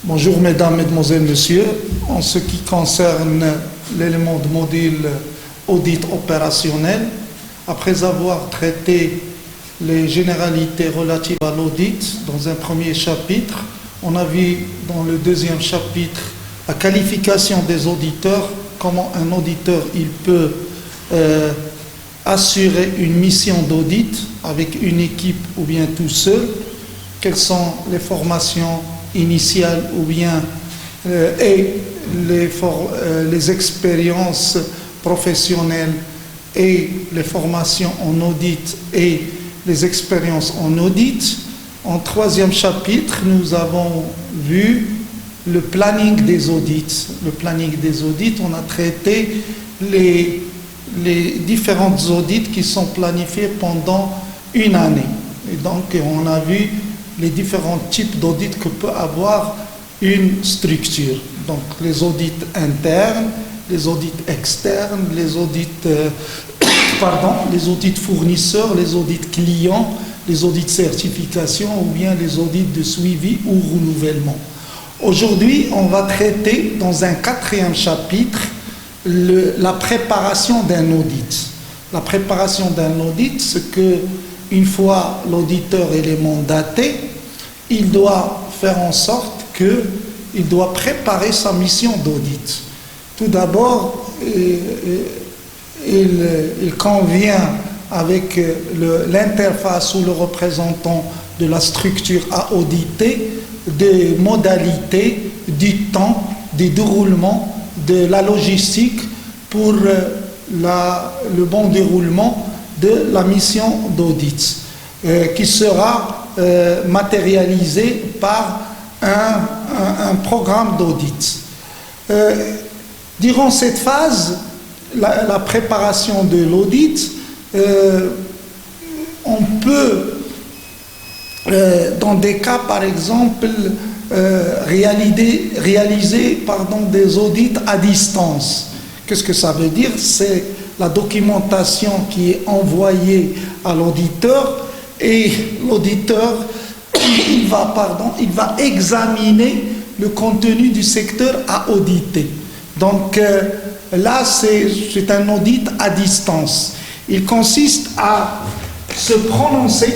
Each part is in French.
Bonjour mesdames, mesdemoiselles, messieurs. En ce qui concerne l'élément de module audit opérationnel, après avoir traité les généralités relatives à l'audit dans un premier chapitre, on a vu dans le deuxième chapitre la qualification des auditeurs, comment un auditeur il peut assurer une mission d'audit avec une équipe ou bien tout seul, quelles sont les formations initiales ou bien et les expériences professionnelles et les formations en audit et les expériences en audit. En troisième chapitre, nous avons vu le planning des audits. Le planning des audits, on a traité les différentes audits qui sont planifiés pendant une année. Et donc, on a vu les différents types d'audits que peut avoir une structure. Donc, les audits internes, les audits externes, les audits fournisseurs, les audits clients, les audits certification ou bien les audits de suivi ou renouvellement. Aujourd'hui, on va traiter dans un quatrième chapitre la préparation d'un audit. La préparation d'un audit, c'est que une fois l'auditeur est mandaté, il doit faire en sorte qu'il doit préparer sa mission d'audit. Tout d'abord, il convient avec l'interface ou le représentant de la structure à auditer des modalités, du temps, du déroulement, de la logistique pour le bon déroulement de la mission d'audit qui sera matérialisée par un programme d'audit. Durant cette phase, la préparation de l'audit, on peut, dans des cas par exemple, réaliser des audits à distance. Qu'est-ce que ça veut dire? C'est la documentation qui est envoyée à l'auditeur et l'auditeur il va examiner le contenu du secteur à auditer. Donc là c'est un audit à distance. Il consiste à se prononcer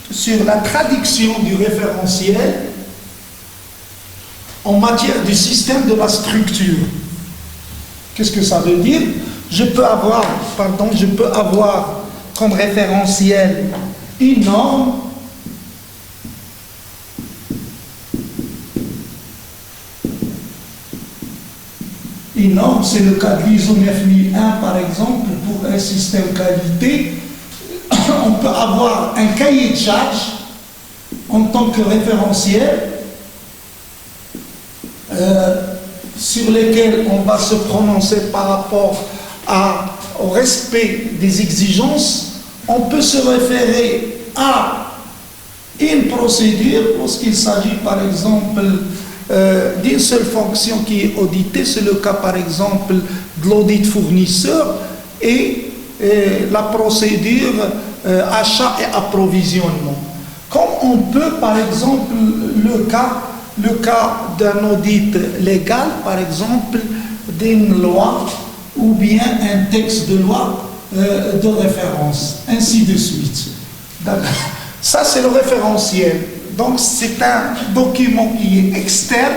sur la traduction du référentiel en matière du système de la structure. Qu'est-ce que ça veut dire? Je peux avoir comme référentiel une norme c'est le cas de l'ISO 9001 par exemple pour un système qualité. On peut avoir un cahier de charge en tant que référentiel sur lesquels on va se prononcer par rapport au respect des exigences. On peut se référer à une procédure lorsqu'il s'agit par exemple d'une seule fonction qui est auditée. C'est le cas par exemple de l'audit fournisseur et la procédure achat et approvisionnement. Comme on peut par exemple le cas d'un audit légal, par exemple d'une loi ou bien un texte de loi de référence, ainsi de suite. Ça c'est le référentiel. Donc c'est un document qui est externe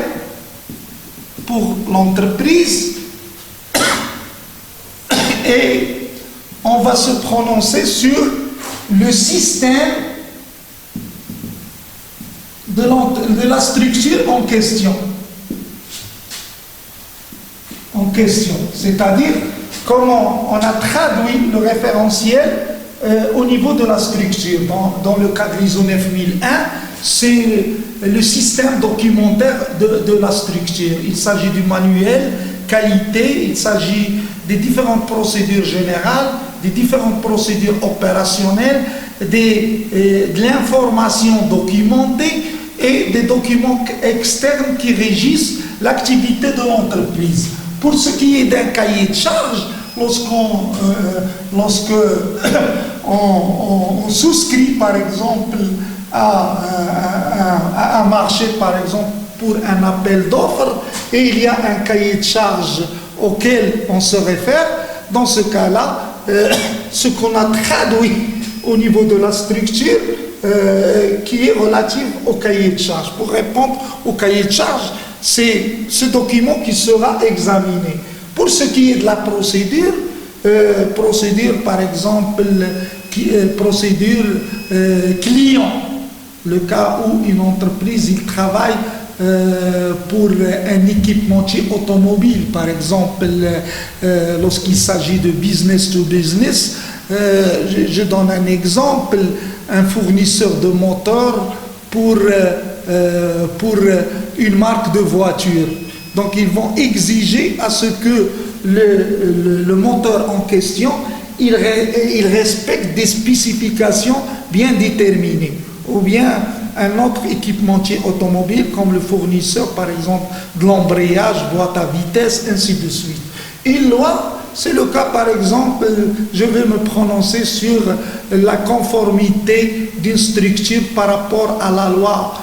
pour l'entreprise et on va se prononcer sur le système de la structure en question. C'est-à-dire comment on a traduit le référentiel au niveau de la structure. Dans le cas de l'ISO 9001, c'est le système documentaire de la structure. Il s'agit du manuel qualité, il s'agit des différentes procédures générales, des différentes procédures opérationnelles, de l'information documentée et des documents externes qui régissent l'activité de l'entreprise. Pour ce qui est d'un cahier de charge, lorsque on souscrit par exemple à un marché, par exemple pour un appel d'offres et il y a un cahier de charges auquel on se réfère. Dans ce cas-là, ce qu'on a traduit au niveau de la structure qui est relative au cahier de charges. Pour répondre au cahier de charges, c'est ce document qui sera examiné. Pour ce qui est de la procédure, par exemple, procédure client, le cas où une entreprise il travaille pour un équipementier automobile, par exemple, lorsqu'il s'agit de business to business, je donne un exemple, un fournisseur de moteurs pour une marque de voiture. Donc ils vont exiger à ce que le moteur en question, il respecte des spécifications bien déterminées. Ou bien un autre équipementier automobile comme le fournisseur par exemple de l'embrayage, boîte à vitesse, ainsi de suite. Une loi, c'est le cas par exemple, je vais me prononcer sur la conformité d'une structure par rapport à la loi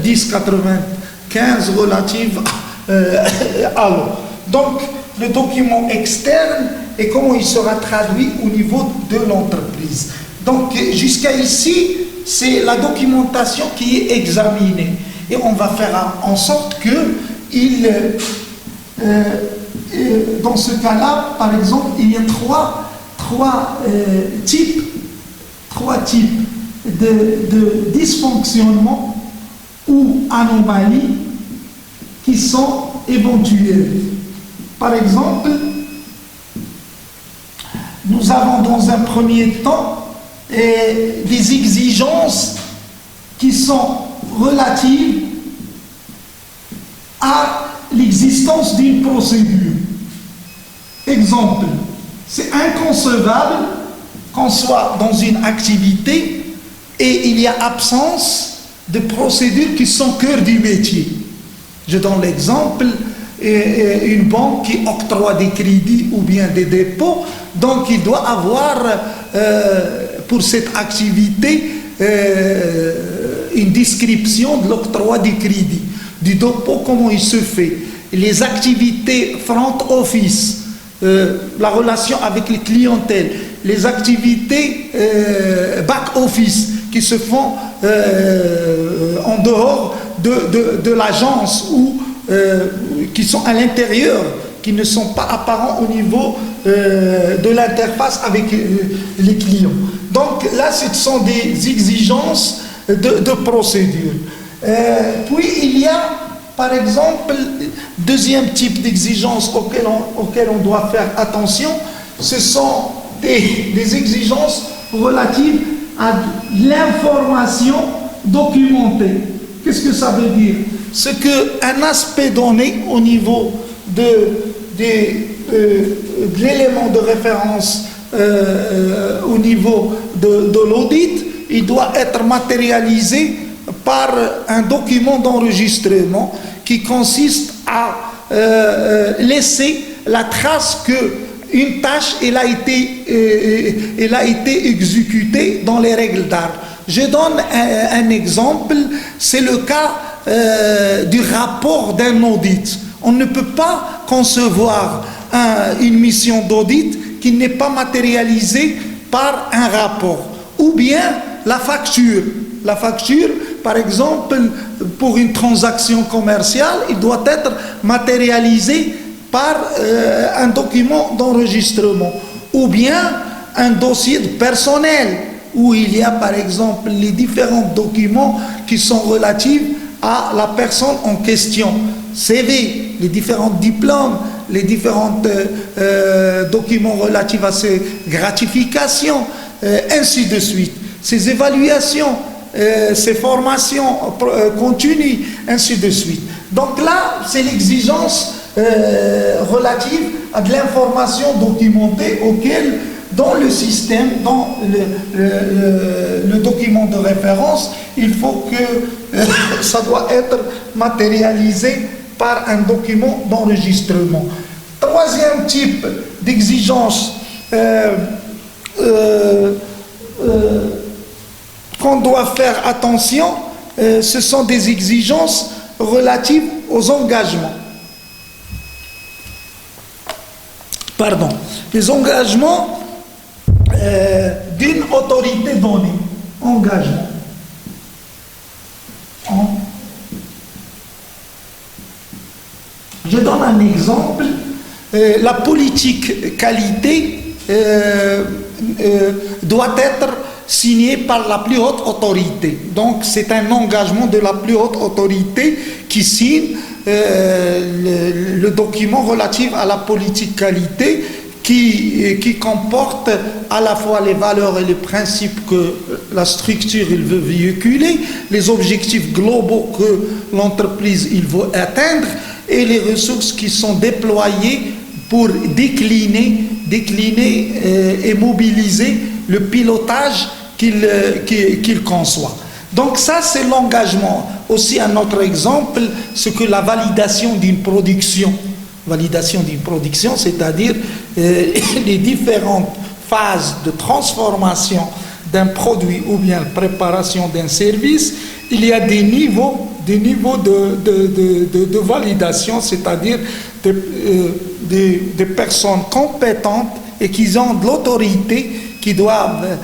1095 relative à l'eau. Donc le document externe et comment il sera traduit au niveau de l'entreprise. Donc jusqu'à ici, c'est la documentation qui est examinée. Et on va faire en sorte que dans ce cas-là, par exemple, il y a trois types de dysfonctionnements ou anomalies qui sont éventuelles. Par exemple, nous avons dans un premier temps des exigences qui sont relatives à l'existence d'une procédure. Exemple, c'est inconcevable qu'on soit dans une activité et il y a absence de procédures qui sont cœur du métier. Je donne l'exemple, une banque qui octroie des crédits ou bien des dépôts, donc il doit avoir pour cette activité une description de l'octroi des crédits, du dépôt, comment il se fait, les activités front office, la relation avec les clientèles, les activités back office qui se font en dehors de l'agence ou qui sont à l'intérieur, qui ne sont pas apparents au niveau de l'interface avec les clients. Donc là, ce sont des exigences de procédure. Puis il y a, par exemple, deuxième type d'exigence auquel on doit faire attention, ce sont des exigences relatives à l'information documentée. Qu'est-ce que ça veut dire? C'est qu'un aspect donné au niveau de l'élément de référence au niveau de l'audit, il doit être matérialisé par un document d'enregistrement qui consiste à laisser la trace qu'une tâche elle a été exécutée dans les règles d'art. Je donne un exemple, c'est le cas du rapport d'un audit. On ne peut pas concevoir une mission d'audit qui n'est pas matérialisée par un rapport. Ou bien la facture. La facture, par exemple, pour une transaction commerciale, il doit être matérialisé par un document d'enregistrement. Ou bien un dossier de personnel, où il y a, par exemple, les différents documents qui sont relatifs à la personne en question. CV, les différents diplômes, les différents documents relatifs à ses gratifications, ainsi de suite. Ses évaluations, ses formations continues, ainsi de suite. Donc là, c'est l'exigence relative à de l'information documentée dans le système, dans le document de référence, il faut que ça doit être matérialisé par un document d'enregistrement. Troisième type d'exigence qu'on doit faire attention, ce sont des exigences relatives aux engagements. Pardon, les engagements d'une autorité donnée. Engagement. Je donne un exemple. La politique qualité doit être signée par la plus haute autorité. Donc c'est un engagement de la plus haute autorité qui signe le document relatif à la politique qualité qui comporte à la fois les valeurs et les principes que la structure il veut véhiculer, les objectifs globaux que l'entreprise il veut atteindre et les ressources qui sont déployées pour décliner et mobiliser le pilotage qu'il conçoit. Donc ça, c'est l'engagement. Aussi, un autre exemple, c'est que la validation d'une production. Validation d'une production, c'est-à-dire les différentes phases de transformation d'un produit ou bien préparation d'un service, il y a des niveaux de validation, c'est-à-dire des personnes compétentes et qui ont de l'autorité qui doivent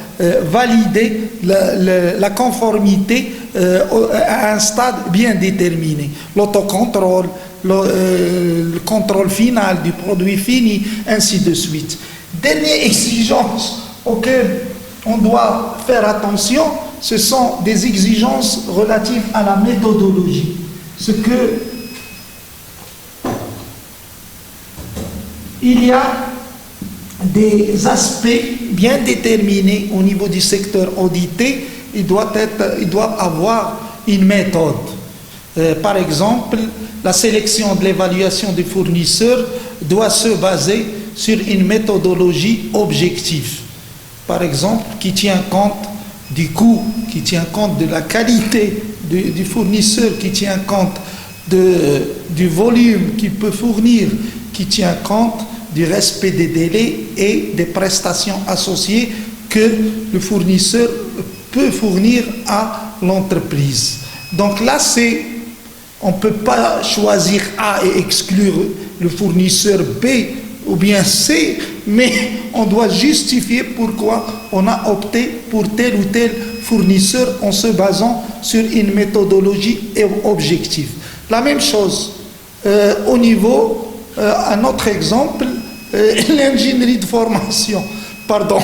valider la conformité à un stade bien déterminé. L'autocontrôle, le contrôle final du produit fini, ainsi de suite. Dernière exigence auxquelles on doit faire attention, ce sont des exigences relatives à la méthodologie. Ce que il y a des aspects bien déterminés au niveau du secteur audité, il doit avoir une méthode. Par exemple, la sélection de l'évaluation des fournisseurs doit se baser sur une méthodologie objective. Par exemple, qui tient compte du coût, qui tient compte de la qualité du fournisseur, qui tient compte du volume qu'il peut fournir, qui tient compte du respect des délais et des prestations associées que le fournisseur peut fournir à l'entreprise. Donc là, on ne peut pas choisir A et exclure le fournisseur B ou bien C, mais on doit justifier pourquoi on a opté pour tel ou tel fournisseur en se basant sur une méthodologie objective. La même chose au niveau, un autre exemple, l'ingénierie de formation. Pardon.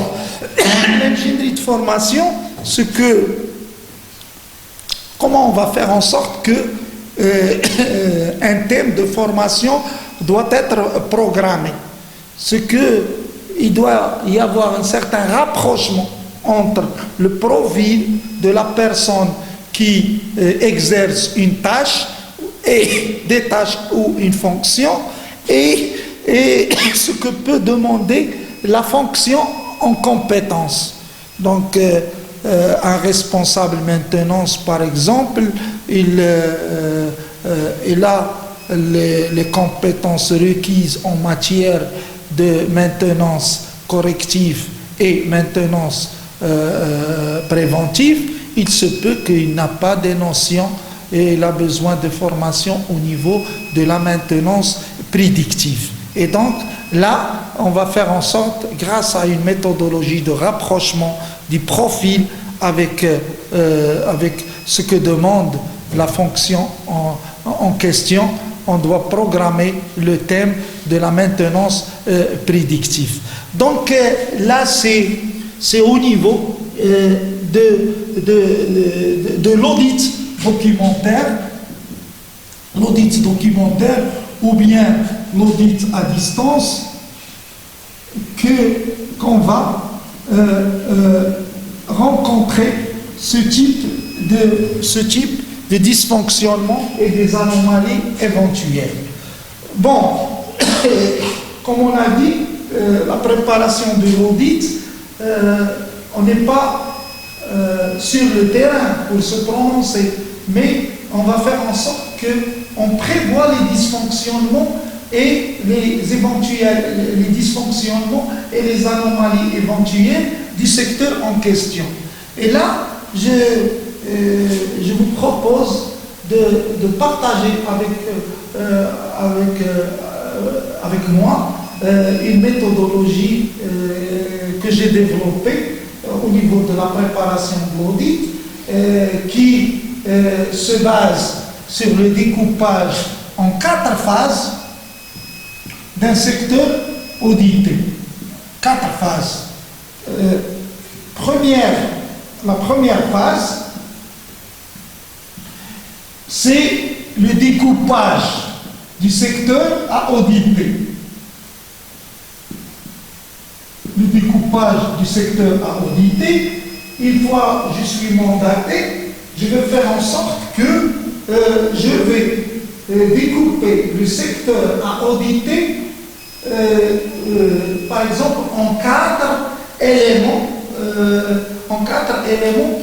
L'ingénierie de formation, comment on va faire en sorte que un thème de formation doit être programmé. Il doit y avoir un certain rapprochement entre le profil de la personne qui exerce une tâche et des tâches ou une fonction et ce que peut demander la fonction en compétence. Donc un responsable maintenance par exemple, il a les compétences requises en matière de maintenance corrective et maintenance préventive. Il se peut qu'il n'a pas de notions et il a besoin de formation au niveau de la maintenance prédictive. Et donc là, on va faire en sorte, grâce à une méthodologie de rapprochement du profil avec ce que demande la fonction en question, on doit programmer le thème de la maintenance prédictive. Donc là, c'est au niveau de l'audit documentaire ou bien l'audit à distance qu'on va rencontrer ce type de dysfonctionnement et des anomalies éventuelles. Bon, comme on a dit, la préparation de l'audit, on n'est pas sur le terrain pour se prononcer, mais on va faire en sorte qu'on prévoit les dysfonctionnements et les dysfonctionnements et les anomalies éventuelles du secteur en question. Et là, je vous propose de partager avec moi une méthodologie que j'ai développée au niveau de la préparation de l'audit qui se base sur le découpage en 4 phases d'un secteur audité. 4 phases. La première phase, c'est le découpage du secteur à auditer. Le découpage du secteur à auditer, une fois je suis mandaté, je vais faire en sorte que je vais découper le secteur à auditer, par exemple, en 4 éléments,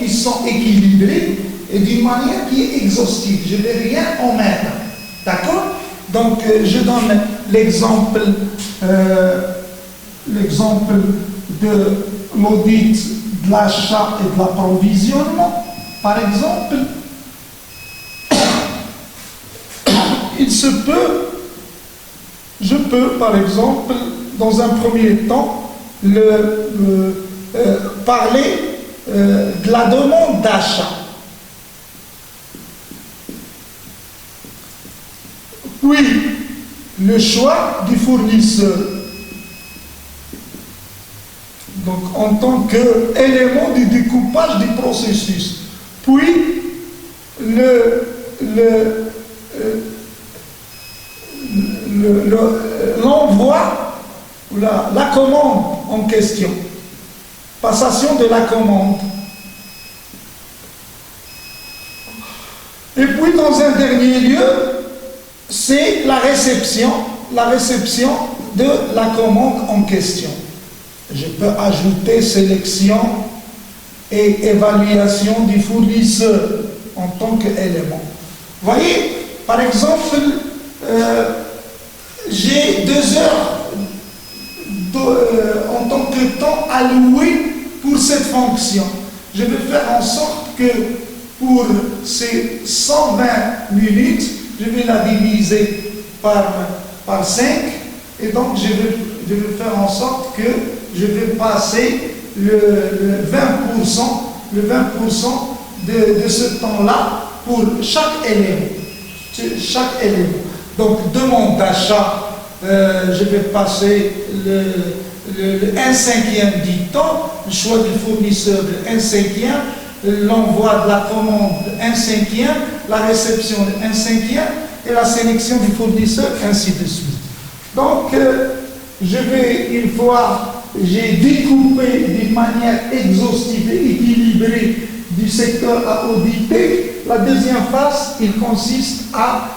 qui sont équilibrés et d'une manière qui est exhaustive. Je ne vais rien omettre. D'accord? Donc, je donne l'exemple de l'audit de l'achat et de l'approvisionnement. Par exemple, je peux, par exemple, dans un premier temps, parler de la demande d'achat. Puis, le choix du fournisseur. Donc, en tant qu'élément du découpage du processus. Puis, l'envoi, la commande en question. Passation de la commande. Et puis, dans un dernier lieu, c'est la réception de la commande en question. Je peux ajouter sélection et évaluation du fournisseur en tant qu'élément. Vous voyez, par exemple, j'ai 2 heures en tant que temps alloué pour cette fonction. Je vais faire en sorte que pour ces 120 minutes, je vais la diviser par 5 et donc je vais faire en sorte que je vais passer le 20% de ce temps-là pour chaque élément. Donc, demande d'achat, je vais passer le 1/5 du temps, le choix du fournisseur de 1/5, l'envoi de la commande de 1/5, la réception de 1/5 et la sélection du fournisseur, ainsi de suite. Donc, une fois j'ai découpé d'une manière exhaustive et équilibrée du secteur à auditer, la deuxième phase, il consiste à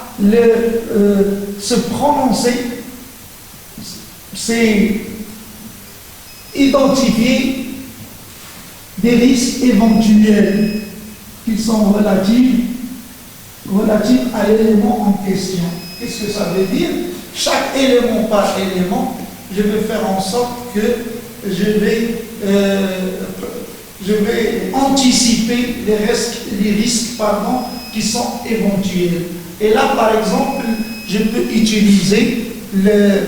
se prononcer, c'est identifier des risques éventuels qui sont relatifs à l'élément en question. Qu'est-ce que ça veut dire? Chaque élément par élément, je vais faire en sorte que je vais anticiper les risques qui sont éventuels. Et là, par exemple, je peux utiliser le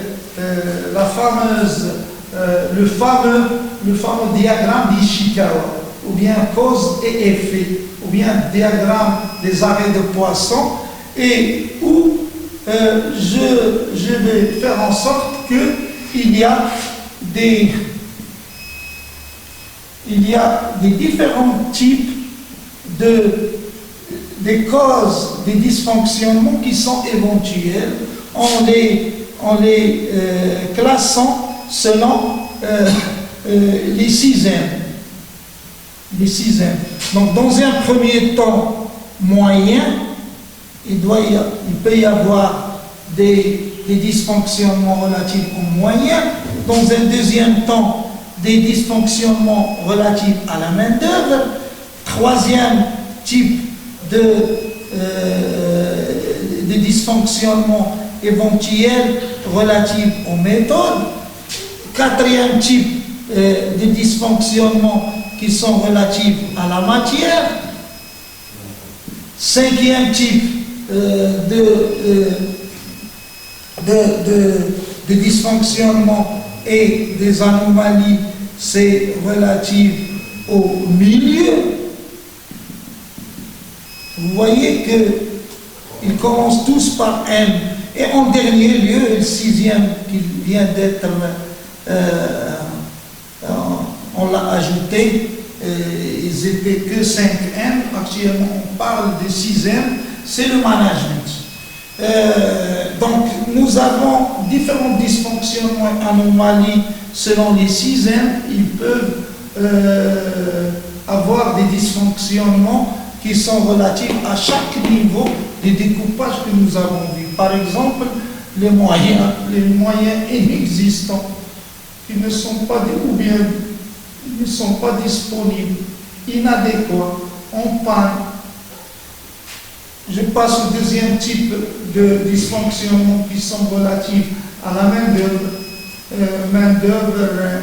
fameux diagramme d'Ishikawa, ou bien cause et effet, ou bien diagramme des arrêts de poisson, et où je vais faire en sorte qu'il y a des différents types des causes, des dysfonctionnements qui sont éventuels, en les classant selon les systèmes. Donc, dans un premier temps moyen, il peut y avoir des dysfonctionnements relatifs au moyen. Dans un deuxième temps, des dysfonctionnements relatifs à la main-d'œuvre. Troisième type de dysfonctionnements éventuels relatifs aux méthodes. Quatrième type de dysfonctionnements qui sont relatifs à la matière. Cinquième type de dysfonctionnement et des anomalies, c'est relatif au milieu. Vous voyez qu'ils commencent tous par M. Et en dernier lieu, le sixième qui vient d'être, on l'a ajouté, ils n'étaient que 5M. Actuellement, on parle de 6M, c'est le management. Donc, nous avons différents dysfonctionnements et anomalies selon les 6M. Ils peuvent avoir des dysfonctionnements qui sont relatifs à chaque niveau de découpage que nous avons vu. Par exemple, les moyens inexistants qui ne sont pas ou bien ne sont pas disponibles, inadéquats, en panne. Je passe au deuxième type de dysfonctionnement qui sont relatifs à la main-d'œuvre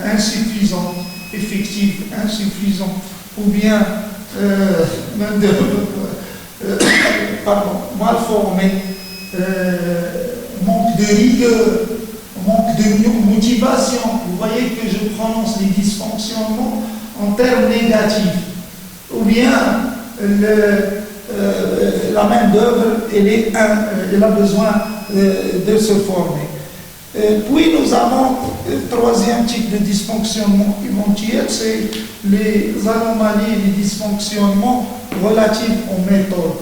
insuffisante, effective insuffisante, ou bien main-d'œuvre mal formée, manque de rigueur, manque de motivation. Vous voyez que je prononce les dysfonctionnements en termes négatifs. Ou bien la main-d'œuvre, elle a besoin de se former. Puis nous avons le troisième type de dysfonctionnement éventuel, c'est les anomalies et les dysfonctionnements relatifs aux méthodes.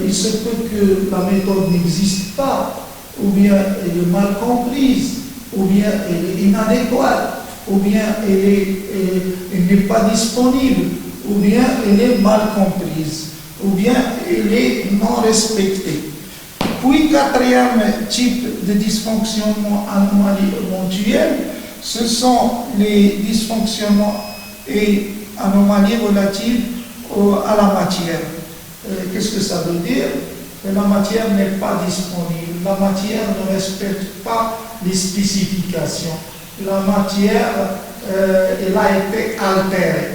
Il se peut que la méthode n'existe pas, ou bien elle est mal comprise, ou bien elle est inadéquate, ou bien elle n'est pas disponible, ou bien elle est mal comprise, ou bien elle est non respectée. Puis, quatrième type de dysfonctionnement anomalie éventuelle, ce sont les dysfonctionnements et anomalies relatives à la matière. Qu'est-ce que ça veut dire? La matière n'est pas disponible, la matière ne respecte pas les spécifications, la matière elle a été altérée.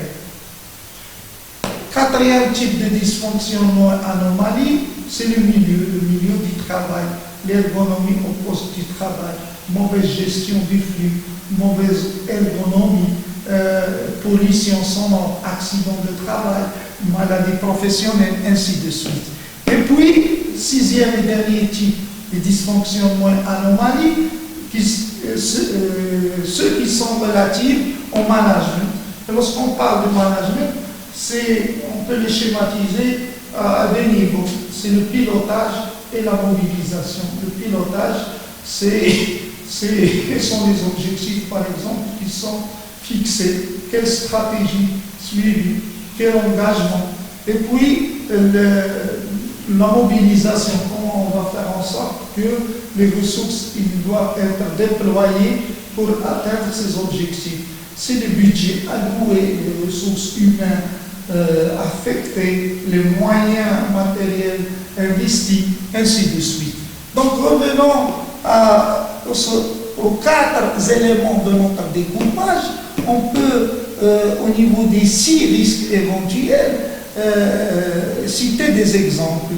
Quatrième type de dysfonctionnement anomalie, c'est le milieu du travail, l'ergonomie au poste du travail, mauvaise gestion du flux, mauvaise ergonomie, pollution sonore, accident de travail, maladie professionnelle, ainsi de suite. Et puis, sixième et dernier type de dysfonctionnement anomalies, ceux qui sont relatifs au management. Et lorsqu'on parle de management, on peut les schématiser à deux niveaux. C'est le pilotage et la mobilisation. Le pilotage, quels sont les objectifs, par exemple, qui sont fixés, quelle stratégie suivie, quel engagement. Et puis, la mobilisation, comment on va faire en sorte que les ressources doivent être déployées pour atteindre ces objectifs. C'est le budget alloué, les ressources humaines affectées, les moyens matériels investis, ainsi de suite. Donc revenons aux quatre éléments de notre découpage. On peut, au niveau des 6 risques éventuels, citer des exemples.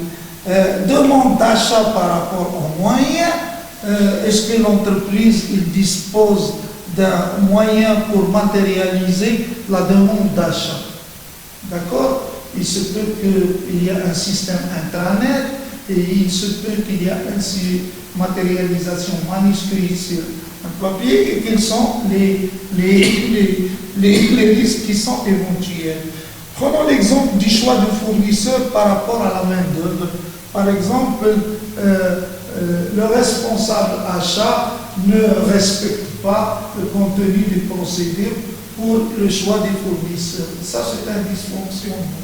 Demande d'achat par rapport aux moyens. Est-ce que l'entreprise dispose d'un moyen pour matérialiser la demande d'achat? D'accord? Il se peut qu'il y ait un système intranet et il se peut qu'il y ait une matérialisation manuscrite sur un papier et quels sont les risques qui sont éventuels. Prenons l'exemple du choix du fournisseur par rapport à la main-d'œuvre. Par exemple, le responsable achat ne respecte pas le contenu des procédures pour le choix des fournisseurs. Ça, c'est un dysfonctionnement.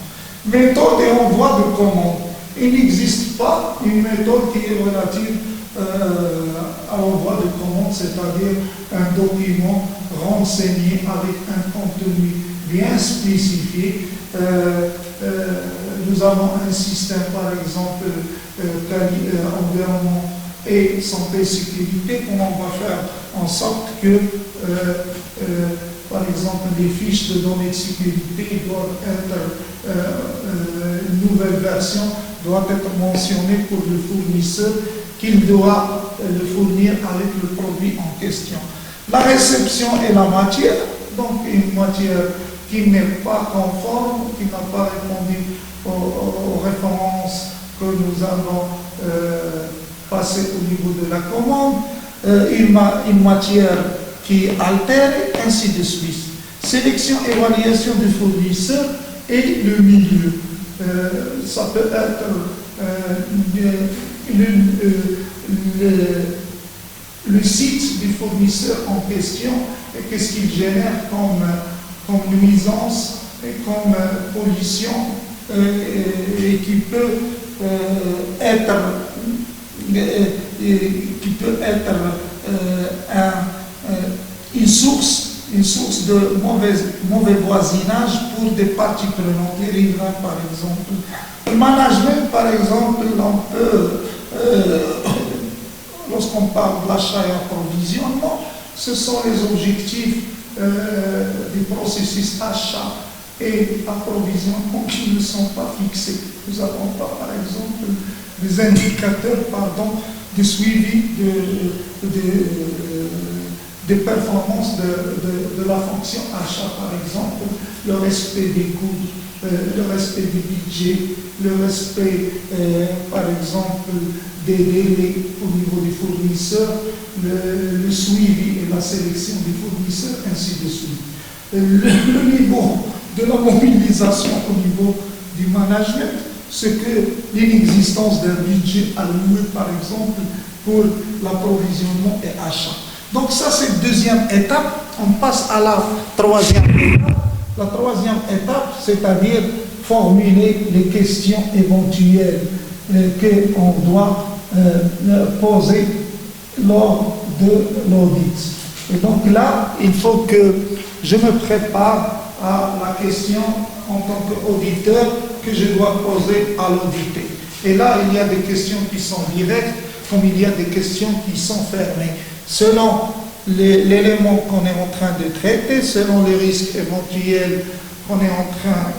Méthode et envoi de commande. Il n'existe pas une méthode qui est relative à l'envoi de commande, c'est-à-dire un document renseigné avec un contenu bien spécifié. Nous avons un système, par exemple, environnement et santé et sécurité, comment on va faire en sorte que par exemple, les fiches de données de sécurité doivent être, une nouvelle version doit être mentionnée pour le fournisseur qu'il doit le fournir avec le produit en question. La réception et la matière, donc une matière qui n'est pas conforme, qui n'a pas répondu aux références que nous avons passées au niveau de la commande, une matière qui est altérée, ainsi de suite. Sélection, évaluation du fournisseur et le milieu. Ça peut être le site du fournisseur en question et qu'est-ce qu'il génère comme nuisance et comme pollution et qui peut être une source de mauvais voisinage pour des parties prenantes, les riverains par exemple. Le management, par exemple, on peut, lorsqu'on parle d'achat et approvisionnement, ce sont les objectifs du processus achat et approvisionnement qui ne sont pas fixés. Nous n'avons pas, par exemple, des indicateurs de suivi des performances de la fonction achat, par exemple, le respect des coûts, le respect du budget, le respect, par exemple, des délais au niveau des fournisseurs, le suivi et la sélection des fournisseurs, ainsi de suite. Le niveau de la mobilisation au niveau du management, c'est que l'inexistence d'un budget alloué, par exemple, pour l'approvisionnement et achat. Donc ça, c'est la deuxième étape. On passe à la troisième étape. La troisième étape, c'est-à-dire formuler les questions éventuelles qu'on doit poser lors de l'audit. Et donc là, il faut que je me prépare à la question en tant qu'auditeur que je dois poser à l'audité. Et là, il y a des questions qui sont directes, comme il y a des questions qui sont fermées. Selon l'élément qu'on est en train de traiter, selon les risques éventuels qu'on est en train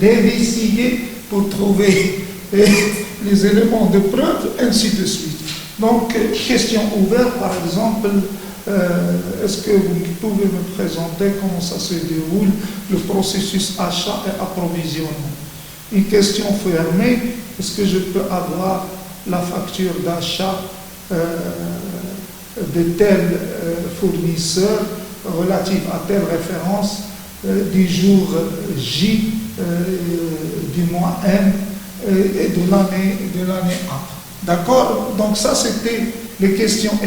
d'investiguer pour trouver les éléments de preuve, ainsi de suite. Donc, question ouverte, par exemple, est-ce que vous pouvez me présenter comment ça se déroule, le processus achat et approvisionnement? Une question fermée, est-ce que je peux avoir la facture d'achat de tel fournisseur relative à telle référence du jour J du mois M et de l'année A. D'accord? Donc ça, c'était les questions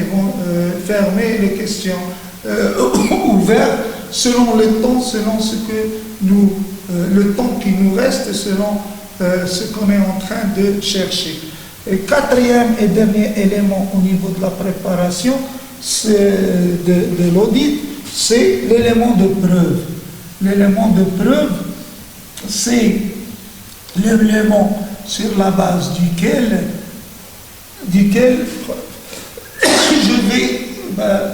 fermées, les questions ouvertes, selon le temps, selon ce que le temps qui nous reste, selon ce qu'on est en train de chercher. Et quatrième et dernier élément au niveau de la préparation de l'audit, c'est l'élément de preuve. L'élément de preuve, c'est l'élément sur la base duquel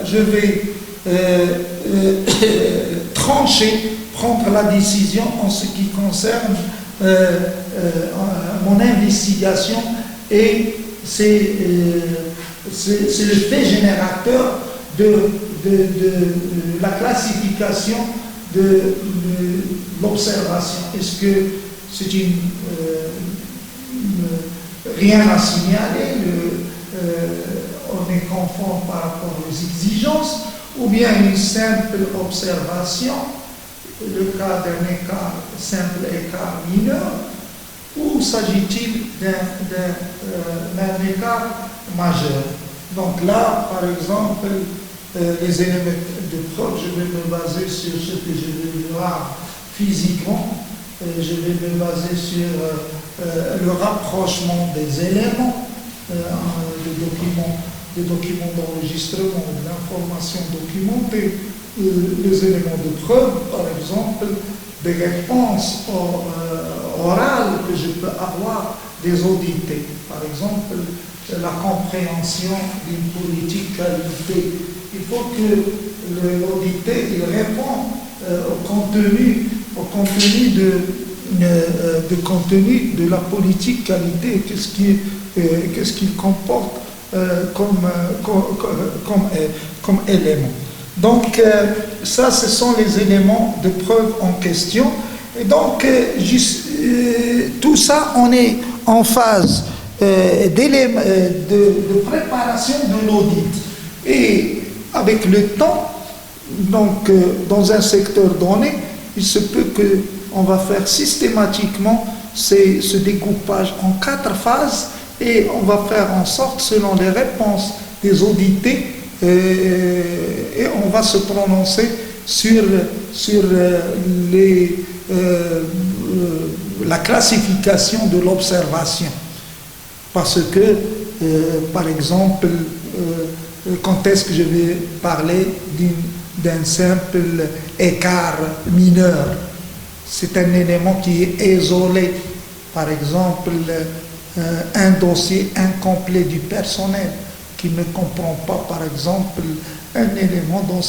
je vais trancher, prendre la décision en ce qui concerne mon investigation, et c'est le fait générateur de la classification de l'observation. Est-ce que c'est rien à signaler, on est conforme par rapport aux exigences, ou bien une simple observation, le cas d'un écart, simple écart mineur, ou s'agit-il d'un écart majeur? Donc là, par exemple, les éléments de preuve, je vais me baser sur ce que je vais voir physiquement, je vais me baser sur le rapprochement des éléments, des documents d'enregistrement, de l'information documentée, les éléments de preuve, par exemple, des réponses orales que je peux avoir des audités. Par exemple, la compréhension d'une politique qualité. Il faut que l'audité il répond au contenu de la politique qualité, qu'est-ce qu'il comporte comme élément. Donc ça, ce sont les éléments de preuve en question. Et donc tout ça, on est en phase de préparation de l'audit. Et avec le temps, donc dans un secteur donné, il se peut qu'on va faire systématiquement ce découpage en 4 phases et on va faire en sorte, selon les réponses des audités, et on va se prononcer sur la classification de l'observation. Parce que, par exemple, quand est-ce que je vais parler d'un simple écart mineur? C'est un élément qui est isolé. Par exemple, un dossier incomplet du personnel qui ne comprend pas, par exemple, un élément dans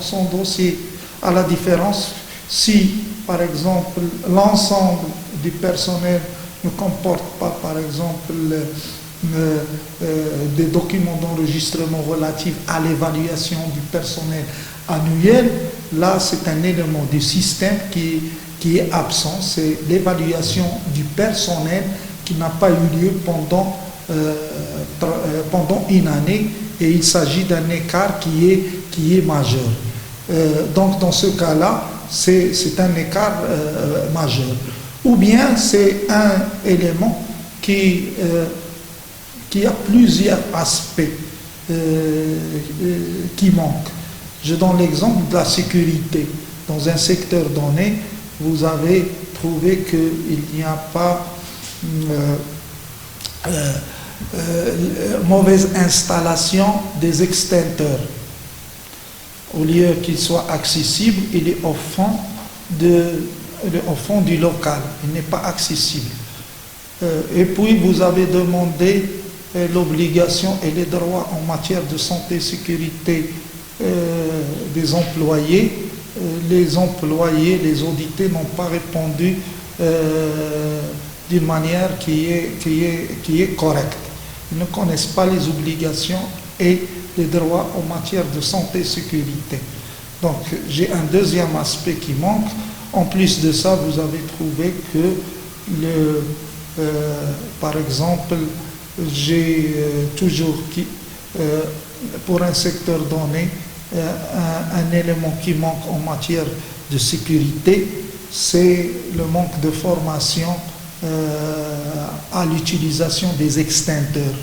son dossier. À la différence, si, par exemple, l'ensemble du personnel ne comporte pas, par exemple, des documents d'enregistrement relatifs à l'évaluation du personnel annuel, là, c'est un élément du système qui est absent, c'est l'évaluation du personnel qui n'a pas eu lieu pendant une année, et il s'agit d'un écart qui est majeur. Donc dans ce cas-là, c'est un écart majeur. Ou bien c'est un élément qui a plusieurs aspects qui manquent. Je donne l'exemple de la sécurité. Dans un secteur donné, vous avez trouvé qu'il n'y a pas mauvaise installation des extincteurs. Au lieu qu'il soit accessible, il est au fond du local, il n'est pas accessible. Et puis vous avez demandé l'obligation et les droits en matière de santé et sécurité des employés. Les employés, les audités n'ont pas répondu d'une manière qui est correcte. Ils ne connaissent pas les obligations et les droits en matière de santé et sécurité. Donc j'ai un deuxième aspect qui manque. En plus de ça, vous avez trouvé que par exemple, j'ai toujours pour un secteur donné un élément qui manque en matière de sécurité, c'est le manque de formation à l'utilisation des extincteurs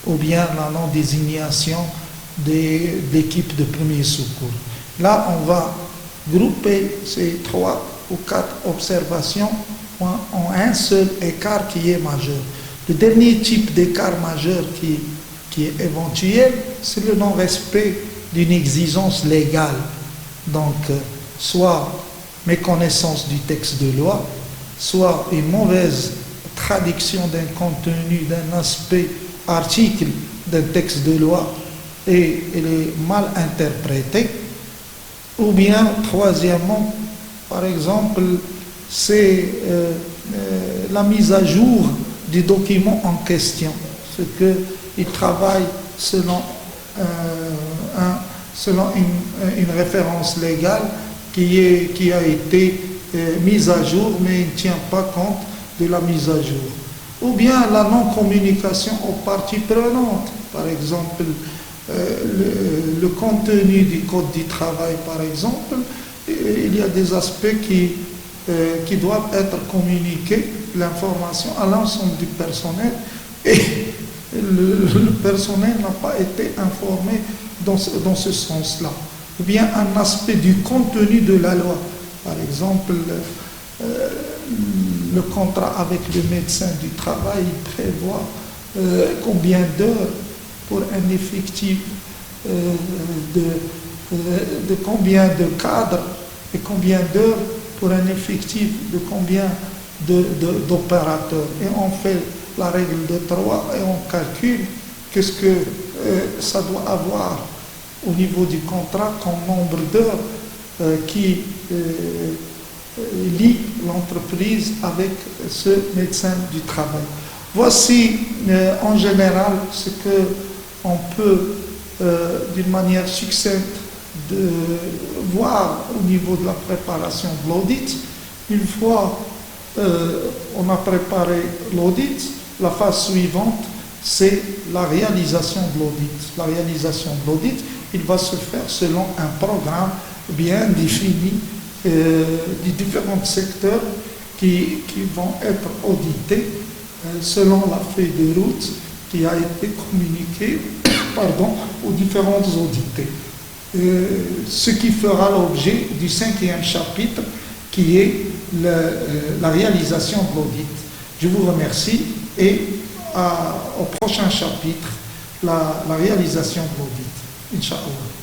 ou bien la non-désignation d'équipes de premier secours. Là, on va grouper ces 3 ou 4 observations en un seul écart qui est majeur. Le dernier type d'écart majeur qui est éventuel, c'est le non-respect d'une exigence légale. Donc, soit méconnaissance du texte de loi, soit une mauvaise traduction d'un contenu, d'un aspect, article d'un texte de loi et il est mal interprété, ou bien, troisièmement, par exemple, c'est la mise à jour du document en question, ce qu'il travaille selon une référence légale qui a été mise à jour, mais il ne tient pas compte de la mise à jour. Ou bien la non-communication aux parties prenantes, par exemple, le contenu du code du travail, par exemple, il y a des aspects qui doivent être communiqués, l'information à l'ensemble du personnel, et le personnel n'a pas été informé dans ce sens-là. Ou bien un aspect du contenu de la loi, par exemple, le contrat avec le médecin du travail prévoit combien d'heures pour un effectif de combien de cadres et combien d'heures pour un effectif de combien d'opérateurs. Et on fait la règle de 3 et on calcule qu'est-ce que ça doit avoir au niveau du contrat comme nombre d'heures qui lie l'entreprise avec ce médecin du travail. Voici en général ce que on peut d'une manière succincte de voir au niveau de la préparation de l'audit. Une fois on a préparé l'audit, la phase suivante c'est la réalisation de l'audit. La réalisation de l'audit, il va se faire selon un programme bien défini des différents secteurs qui vont être audités selon la feuille de route qui a été communiquée aux différents audités. Ce qui fera l'objet du 5e chapitre qui est la réalisation de l'audit. Je vous remercie et au prochain chapitre, la réalisation de l'audit. Inch'Allah.